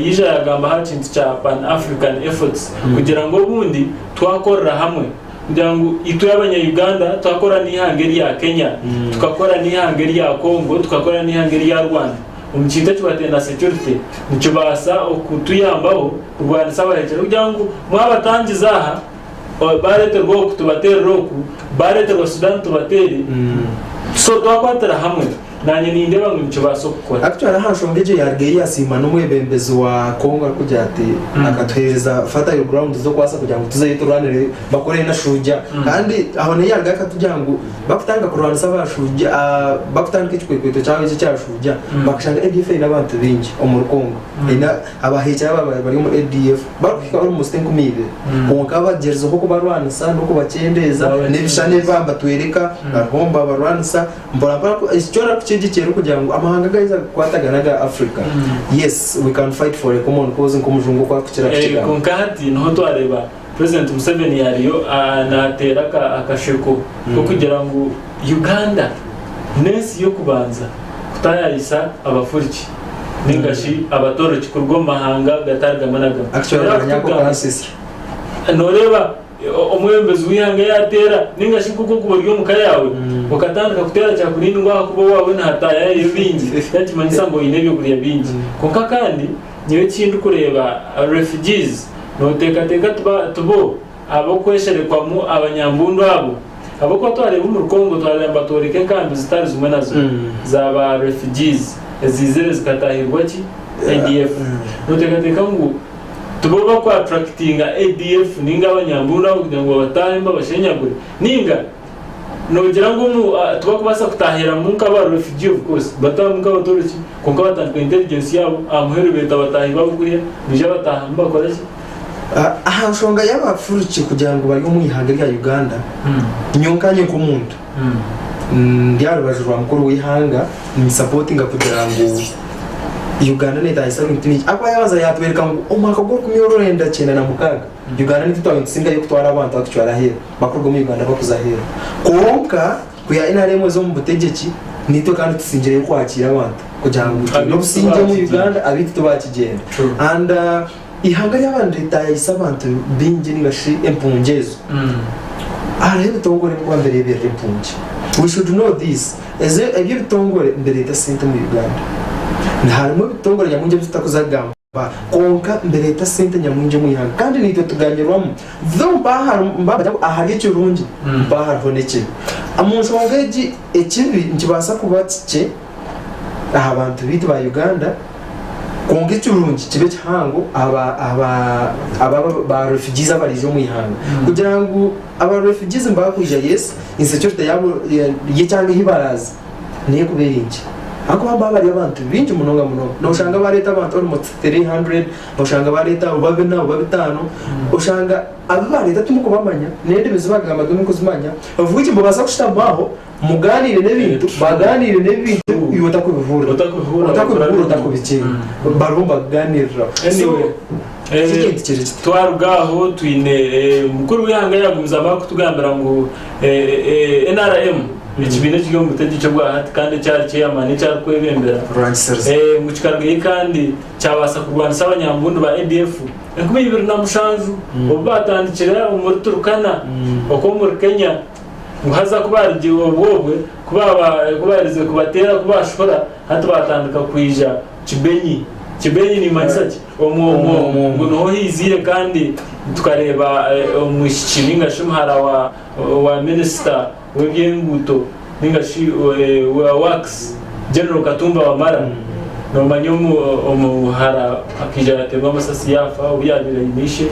yija yagamba hacintu cha Pan African efforts kugira ngo bundi twakorera hamwe kugira ngo itu y'abanya-Uganda twakora n'ihangeri ya Kenya tukakora n'ihangeri ya Congo tukakora n'ihangeri ya Rwanda umukinta cy'abatenda security nicubasa okutuyambaho Rwanda sabahekera kugira ngo mwabatangiza aha barete rwo kutubatera roku barete rwo Sudan tubateri so twakwatera hamwe nanye ninde bamwe nicyo basokora actually hashongeje yargeye yasima n'umwebembezi wa Kongo kujya ati akatweza fata yo ground zo kwasa kugira ngo tuzayiturwanire bakore na shuja kandi aho ne yarga akatujya ngo bakutanga kurwana sabashuja bakutanga ikikwekweto cyawe cyashuja bakashanga ADF n'abantu bingi mu Kongo ina abahecha bari mu ADF bakika bari mu stenkumide konka bagerzo ko barwanisa no kubakendeza n'ibishane bamba twereka bahomba barwanisa mbora icyora cyegikero kugira ngo amahanga gaiza kwataganaga Africa yes we can fight for a common cause nkomujungo kwa kukira konkati no twareba President Museveni yariyo anatera akasheko ko kugira ngo Uganda nesi yo kubanza kutayayisa abafuriki ningashi abatoroki kurwo mahanga gatargamanaga actually abanyako kansisi noreba omwembezi wihanga yatera ningashi kuko kuburyo mukayawe ukatandika kutera cya kurindwa kubo wawe ntataya ibingi yakimanyisa ngo inebyo kuriya bingi konka kandi niyo kintu kureba refugees no teka tubo abo kwesherekwa mu abanyambundu abo ko twareba mu Kongo twareba torike kandi zitari zumwe nazo zaba refugees ezizere zikatahirwa ki ADF no teka ngo tubo bakwa attractinga ADF ninga abanyambundu kugira ngo batahemba bashenyagure ninga nogira ngo tuba kubasa kutahira mu nkaba refugee of course batamuka batoroki konka batandika intelligence yabo amuhere beta batahiba bukuriye nije batahamba bakoraje aha shonga y'abafuriki kugira ngo bari mu ihanga rya Uganda nyonkanye ku muntu ndiyarubajurwa mukuru w'ihanga ni supportinga kugira ngo Uganda neta isabwe ntini akwa yabaza yatwereka ngo umwaka gwo kumyororenda cyane na mukaga Uganda ni tutwa insinga yo kutwara abantu actually ahera bakurwa mu Uganda bakuzahera konka kuya inaremwe zo mu butegeki nito kandi tusinjire kwakira abantu kugira ngo no businje mu Uganda abiti tubakigenda and ihanga y'abandi leta yayisabantu binje ningashi empungezo arebe tongore mu mbere y'ibere empunge we should know this eze ebyo bitongore mbere y'tasente mu Uganda ntarimo bitongore nyamunje tutakuzagamba konka mbere y'tasente nyamunje mu ihanga kandi nito tuganyirwamo zo mbaba ahari cyo rungi bahar honeke amunso wangeji ekibi nkibasa kubatike abantu bitu ba Uganda konge cyurungi kibe cyango aba refugees abarizo mu ihanga kugira ngo aba refugees mbakwija yes insecurity yabo ycyanga hibaraza niye kuberingi ako bari abantu binje munonga no ushanga bareta abantu almost 300 ushanga bareta ubabe na ubabitano ushanga abareta tumuko bamanya nende bizibagamba tumuko zimanya bavuga iki mbasa kushitambaho muganire n'ibintu baganire n'ibintu yota kubivura utakubikira barumba ganira twarugaho twine mukuru w'ihanga yagumza bakutugambira ngo NRM ikibine cyo mutegeko bwa hati kandi cyari cyamane cyari kwebembera mu kikarwe kandi cyabasa kurwanisa abanyambundu ba ADF enkume ibiri na mushanju obatandikira umurturukana okomur Kenya muhaza kubarije obobwe kubarize kubatera kubashora hati batandika kwija kibenyi ni manisaki ngo no hizire kandi tukareba umushyikiringa shimhara wa minister w'ibyenguto ningashi wa wax General Katumba Wamara no manyomu umuhara akija temba amasasi yafa ubiyabira imishe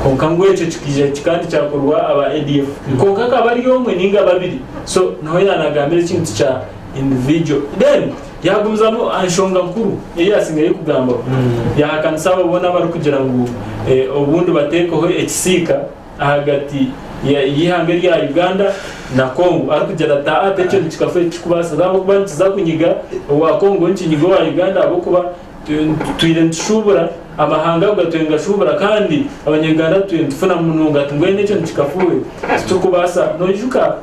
konka ngweje cikije kandi cyakorwa aba ADF konka kabari yomwe ninga babiri so no yanagambira ikintu cha individual then yagumzamo anshonga nkuru yasingaye kugamba yahakanisa babona bari kugira ngo ubundi batekoho ekisika hagati yihanga rya Uganda na Kongo ari kugera ta atecyo kikafe kikubasa zabo kubanza kunyiga wa Kongo nkinyigo wa Uganda abo kuba twirentshubura amahanga ugatwenga shubura kandi abanyarwanda twifuna mununga tungwe n'icyo kikafuwe cyo kubasa nojuka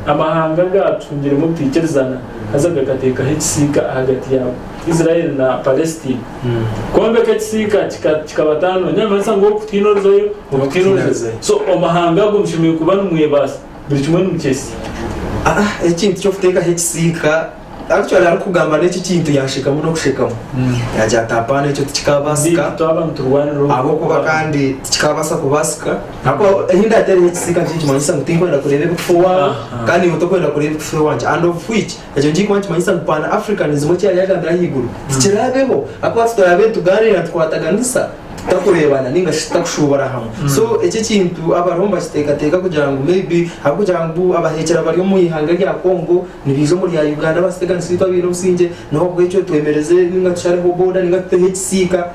amahanga gatungire mu pikerzana azaga kateka hitsika hagati yabo Israel na Palestine kombe kitsika kikabatano nyamasa ngo kutinozoyo ubukinoze so amahanga gumshimiye kubana umwebasa buri kimwe n'umukesi ikintu cyo futeka hitsika actually ari kugamba n'iki kintu yashikamo no gushikamo yajya tapana icyo tikabasika abo kuba kandi tikabasa kubasika ako hinda atari hitsika cyinshi manyisa ngutinkwenda kurebe kufuwa kandi utokwenda kurebe kufuwa wanje and of which ejo njiko wanchi manyisa pan africanism cyo yagandira higuru tikirabeho ako tutabe tuganira twataganisa takurebana ninga shitakushubara hamwe so icyo kintu abaromba kiteka kugira ngo maybe akugira ngo abahekera bari mu ihanga rya Kongo nibizo muri ya Uganda basitega nsitwa biro usinje no bwecyo twemereze ninga tushariho boda ninga tuhetsika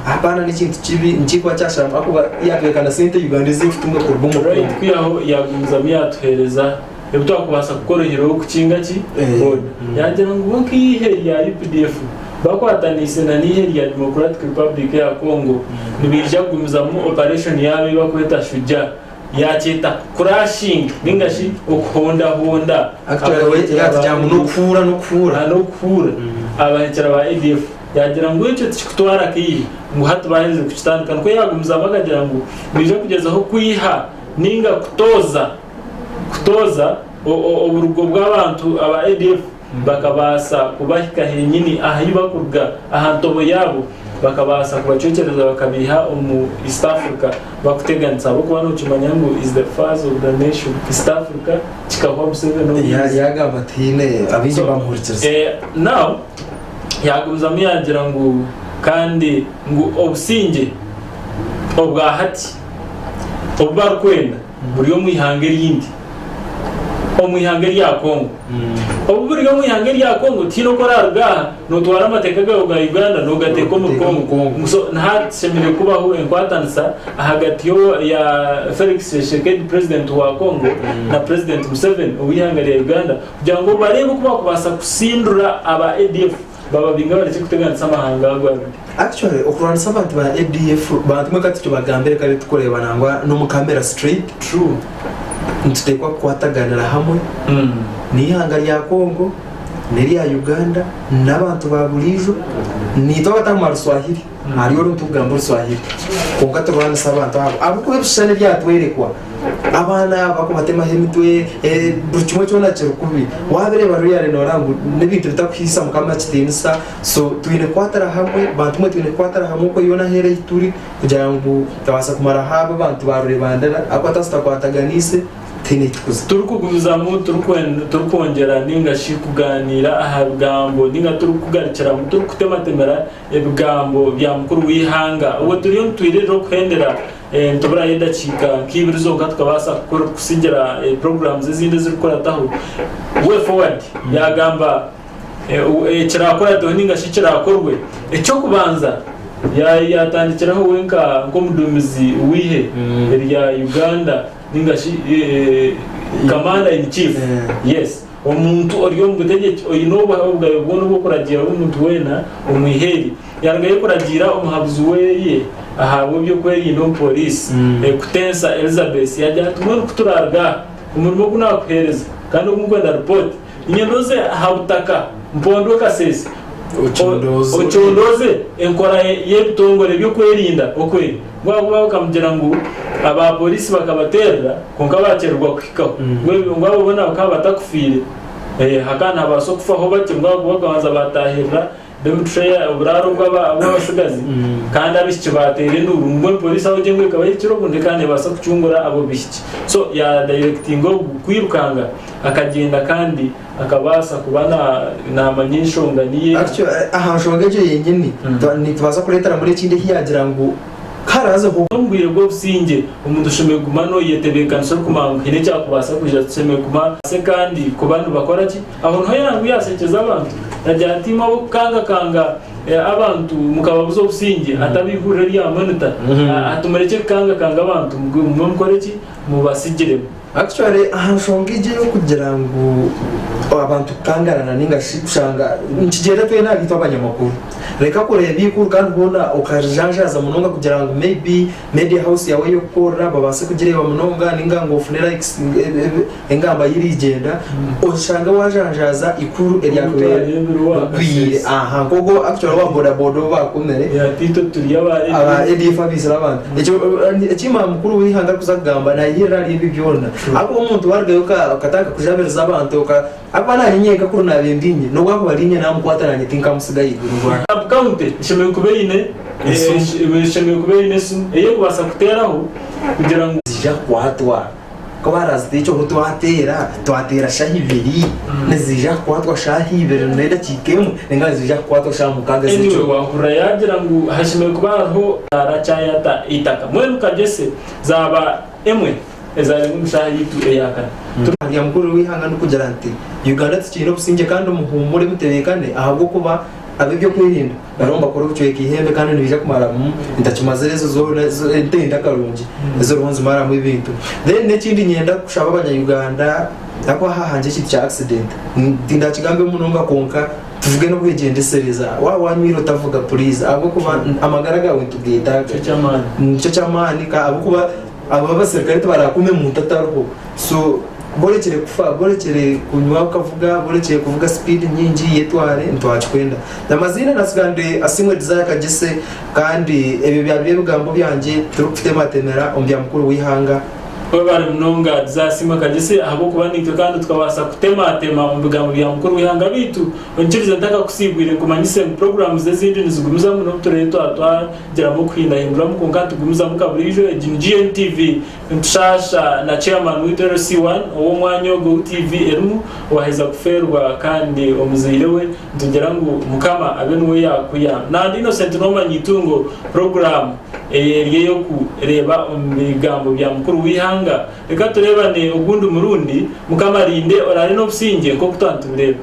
apana n'ikintu kibi njikwa cyashama ako yakekana sente Uganda zifite umwe kurbo mu right kwiyaho yagumza myatwereza ebutwa kubasa gukorohera ku kinga ki boda yagira ngo nkihe ya UPDF bakwatanise na nihe ya Democratic Republic ya Congo nibija gumizamu operation yawe bakweta shuja yacheta crashing ningashi okuhonda actually yatjamu no kufura abahekera ba ADF yagira ngo icyo kikutwara kiyi ngo hatu baheze kucitandukana ko yagumiza bakagira ngo bije kugeza aho kwiha ninga kutoza uburugo bw'abantu aba ADF bakabasa kubahika henyini ahibakurga ahantobo yabo bakabasa kubacocereza bakabiha East Africa bakuteganitsa abo kubana ukimanya ngo is the first of the nation East Africa kikahwa Museveni no yagamba tine abije bamuhurikiza now yagumiza muyagira ngo kandi ngo obusinge obwahati obwarkwenda buriyo mwihangeri yindi omwihangeri ya Kongo oburiyo mwihangeri ya Kongo tino korarga no twara amateka ga Uganda no gateko mu Kongo so ntatsemere kubaho enkwatanisa hagati yo ya Felix Tshisekedi president wa Kongo na president Museveni ubihangari ya Uganda kugira ngo barebe kuba kubasa kusindura aba ADF baba binga bari kuteganisa amahanga agwabiri actually okuranisa abantu ba ADF bantu mwakati cyo bagambere kare tukoreba nangwa no mukambera straight true ntutekwa kwataganira hamwe n'ihangari ya Kongo neri ya Uganda n'abantu ba burijo nito batamara Swahili ariyo ntugamba Swahili konka tubanisa abantu abo ko bishane byatwerekwa abana bakomatema hemitwe burchimo cyona cyrukubi wabere baruyare norangu n'ibintu bitakwisa mukama kitinisa so twine kwatara hamwe bantu mwe twine kwatara hamwe ko yona here turi kugira ngo tabasa kumara haba bantu barure bandana akwatasta kwataganise turukugumizamu turukongera ninga kuganira ahabgambo ninga turukugarikira mu turukutematemera ebgambo bya mukuru wihanga uwo turiyo twirero kwendera ntobra yenda chika kibirizo tukabasa kusigira programs zindi zirukora taho way forward yagamba kirakora to ninga kirakorwe icyo kubanza yatandikiraho wenka ngomudumizi wihe ya Uganda ningashi commander in chief yes omuntu oriyo mutegeke oyinoba ahubwo ubwo no kuragira umuntu wena umwiheri yaragaye kuragira umuhabuzi weye ahawe byo kweri no police kutensa Elizabeth yajya tumwe kuturarga umurimo kunakuhereza kandi umugwenda report inyendoze habutaka mpondo kasese ochondoze enkora yebitongore byo kwerinda okwe ngwa bakamugera ngo aba police bakabaterera konka bacerwa kwikaho ngwabo bona bakabatakufire hakana baso kufaho bake ngwabo bagabanza batahira demutraya uburaro bw'abasigazi kandi abishiki batere nduru ngwe police aho gengwe kabaye kirogunde kandi basa kucungura abo bishiki so ya directing go kwirukanga akagenda kandi akabasa kubana namanyisho nganiye actually ahashonga je yenyeni ni tubaza kuretara muri kindi hiyagira ngo karaza kumbwire bwo businge umuntu ushimye gumano yetebekanso kumanga hine cyakubasa kuja tseme kuma se kandi ku bantu bakora ki aho nto yangu yasekeza abantu najyatima bo kanga abantu mukababuzo businge atabihurira ya manita atumereke kanga abantu mukore ki mubasigire actually ahashonga je yo kugira ngo abantu kangarana ningashishanga nkigera twe nagito abanyamakuru reka kureba ikuru kandi ubona ukajanjaza munonga kugira ngo maybe media house yawe yo gukora babase kugireba munonga ningango funera engamba yirigenda ushanga wajanjaza ikuru eryakwire aha gogo actually wa boda bakomere ya tito turi aba ADF abisira abantu ekima mukuru wihanga kuzagamba na yira ribi byona ako umuntu wargayo kataka kujabereza abantu abana nyeka kuri nabendinye no gwako barinye namukwataranye tinka musigaye igurwa abkaunte sheme kubeine iyo kubasa kuteraho kugira ngo zija kwatwa ko baraziticho twatera shahibiri nezija kwatwa shahibiri nenda kikemu nenga zija kwatwa shamukaga zicho wahura yagira ngo hashime kubaho arachayata itaka mwenu kagese zaba emwe ezari mushahitu eyakana ya mukuru wihanga no kugira nti Uganda tikino businge kandi umuhumure mutebekane ahabwo kuba abibyo kwirinda baromba kora ucweka ihembe kandi nibija kumara ndakimazerezo zo ndenda karungi ezo ronzi mara mu bintu then nekindi nyenda kushaba abanya Uganda ako hahanje iki cya accident ndinda kigambe munonga konka tuvuge no kwigendesereza wa wanyiro utavuga please abo kuba amagaraga witugita cyo cyamani ka abo kuba aba basirikare barakume mu tatarho so borekere kufa borekere kunywa ukavuga borekere kuvuga speed nyingi yetware ntwakwenda namazina nasigande asimwe desire kagese kandi ebe byabye bugambo byanje turufite matemera ombya mukuru wihanga bari mnonga zasima kagese abo kubanika kandi tukabasa kutematema mu bigambo bya mukuru wihanga bitu onjiriza ndaka kusigwire kumanyise mu programs zezindi nizigumiza mu notureto atwagera mu kwinahindura mu konkantu gumiza mu kaburijo GNTV nshasha na chairman w'itero C1 uwo mwanyo go TV erimu waheza kuferwa kandi omuzirewe tugera ngo mukama abe nuwe yakuya nandi Innocent Noma nyitungo program yo kureba ibigambo bya mukuru wihanga reka turebane ugundi murundi mukamarinde orare no businge ko kutantu bireba